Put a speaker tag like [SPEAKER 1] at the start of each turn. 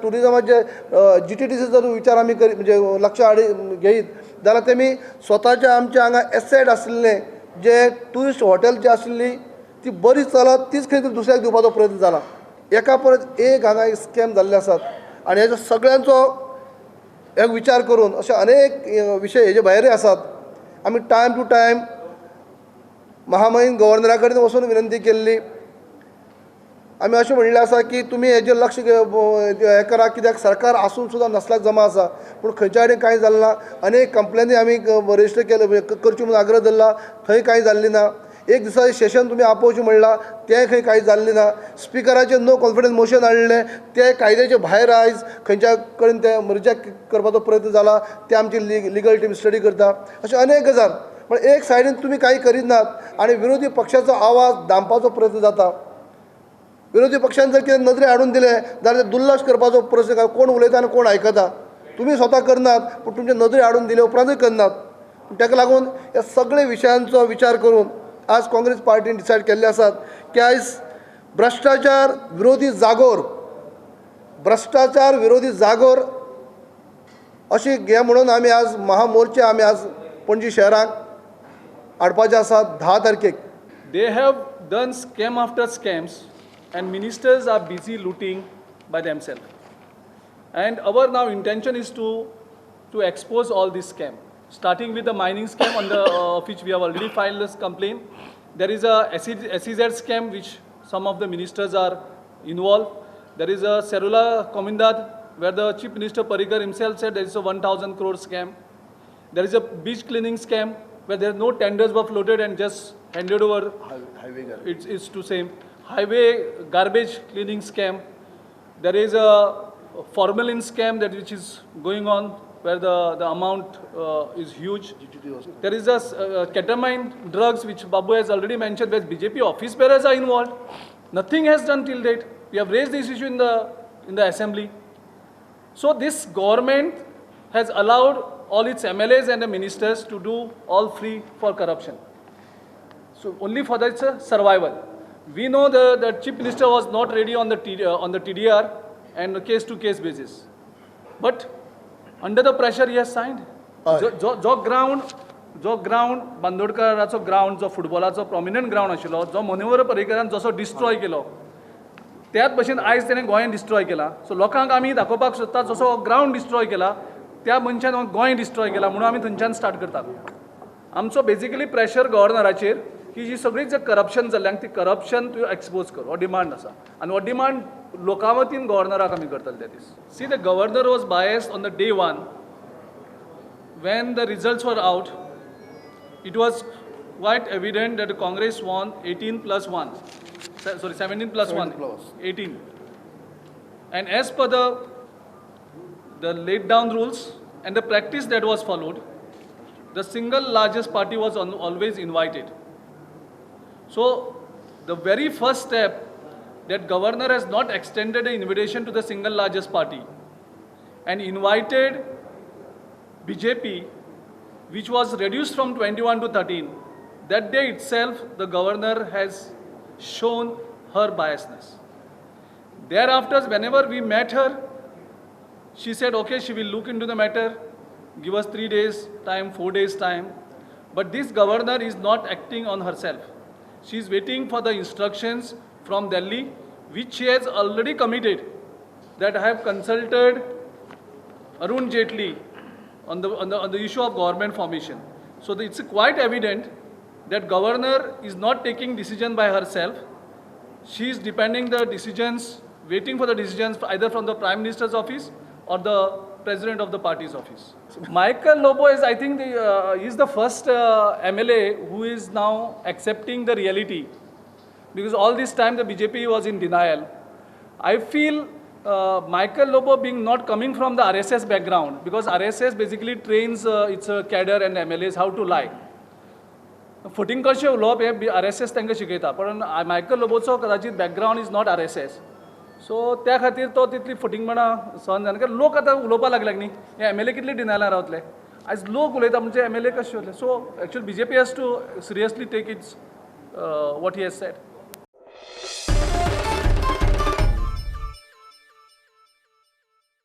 [SPEAKER 1] टुरिजमाचे GTTC जर विचार आमी करीत म्हणजे लक्ष घेयत जाल्यार तेमी स्वताचे आमचे हांगा एसेट आसले जे ट्युरिस्ट हॉटेल जी आशिल्ली ती बरी चलत तीच खंय तरी दुसऱ्याक दिवपाचो प्रयत्न जाला. एका परत एक हांगा स्कॅम जाल्ले आसात आनी हेजो सगळ्यांचो एक विचार करून अशे अनेक विशय हेजे भायरूय आसात. आमी टायम टू टायम महामहिम गव्हर्नरा कडेन वचून विनंती केल्ली. आमी अशें म्हणलें आसा की तुमी हेजेर लक्ष हें करा कित्याक सरकार आसून सुद्दां नसल्याक जमा आसा पूण खंयच्या कडेन कांय जालें ना. अनेक कंप्लेनी आमी रजिस्टर केले करची म्हणून आग्रह धरला थंय कांय जाल्ली ना. एक दिसाचें सेशन तुमी आपोवचें म्हणलां तें खंय कांय जाल्लें ना. स्पिकराचेर नो कॉन्फिडन्स मोशन हाडलें तें कायद्याचे भायर आयज खंयच्या कडेन तें रिजेक्ट करपाचो प्रयत्न जाला ते आमची लिगल टीम स्टडी करता. अशें अनेक गजाल पण एक सायडीन तुमी कांय करीत नात आनी विरोधी पक्षाचो आवाज दामपाचो प्रयत्न जाता. विरोधी पक्षान जर कितें नदरे हाडून दिले जाल्यार ते दुर्लक्ष करपाचो प्रयत्न कोण उलयता आनी कोण आयकता. तुमी स्वता करनात पूण तुमचे नदरे हाडून दिले उपरांतूय करनात. ताका लागून ह्या सगळे विशयांचो विचार करून आज काँग्रेस पार्टीन डिसायड केल्ले आसात की आयज भ्रष्टाचार विरोधी जागोर अशी घे म्हणून आमी आज महामोर्चे आमी आज पणजी शहराक हाडपाचे आसात 10 तारखेक.
[SPEAKER 2] They have done scam after scams and ministers are busy looting by themselves. And our now intention is to expose all this scam. Starting with the mining scam on the of which we have already filed this complaint. There is a SEZ scam which some of the ministers are involved. There is a Serula Comindat where the Chief Minister Parrikar himself said there is a 1,000 crore scam. There is a beach cleaning scam where there no tenders were floated and just handed over.
[SPEAKER 1] Highway
[SPEAKER 2] it's to same. Highway garbage cleaning scam. There is a formalin scam that which is going on where the amount is huge. There is a ketamine drugs which Babu has already mentioned where BJP office bearers are involved. Nothing has done till date. We have raised this issue in the assembly. So this government has allowed all its MLAs and the ministers to do all free for corruption. So only for its survival. We know the Chief Minister was not ready on the TDR and case-to-case basis. But under the pressure he has signed. जो ground बांदोडकराचो ground जो फुटबॉलाचो prominent ground आशिल्लो जो मनोहर पर्रीकरान जसो destroy केलो त्याच भशेन आयज तेणें Goa destroy केला. सो लोकांक आमी दाखोवपाक सोदता जसो ग्राउंड डिस्ट्रॉय केला त्या मनशान गोंय डिस्ट्रॉय केला म्हणून आमी थंयच्यान स्टार्ट करतात. आमचो बेजिकली प्रेशर गव्हर्नराचेर की जी सगळी जे करप्शन जाल्ल्यांक ती करप्शन तूं एक्सपोज कर हो डिमांड आसा आनी हो डिमांड लोकां वतीन गव्हर्नराक आमी करतले ते दीस. See the governor was biased on the day 1 when the results were out. It was quite evident that the Congress won 18 plus 1. Sorry, 17 plus 1. 18. And as per the laid down rules and the practice that was followed, the single largest party was always invited. So the very first step that governor has not extended an invitation to the single largest party and invited BJP, which was reduced from 21 to 13, that day itself the governor has shown her biasness. Thereafter, whenever we met her, she said, okay, she will look into the matter, give us 3 days time, 4 days time. But this governor is not acting on herself. She is waiting for the instructions from Delhi, which she has already committed, that I have consulted Arun Jaitley on the issue of government formation. So it's quite evident that governor is not taking decision by herself. She is depending the decisions, waiting for the decisions either from the Prime Minister's office or the President of the party's office. So Michael Lobo is, I think, is the first MLA who is now accepting the reality, because all this time the BJP was in denial. I feel Michael Lobo being not coming from the RSS background, because RSS basically trains its cadre and MLAs how to lie. Footing कशें उलोवप हे RSS तांकां शिकयता, पण Michael लोबोचो कदाचित background is not RSS. सो त्या खातीर तो तितली फुटींगपणां सहन जायना. कारण लोक आतां उलोवपाक लागल्यात न्ही, हे MLA कितले डिनायलां रावतले. आयज लोक उलयता म्हणजे MLA कशे उरले. So actually BJP has to seriously take its what he has said.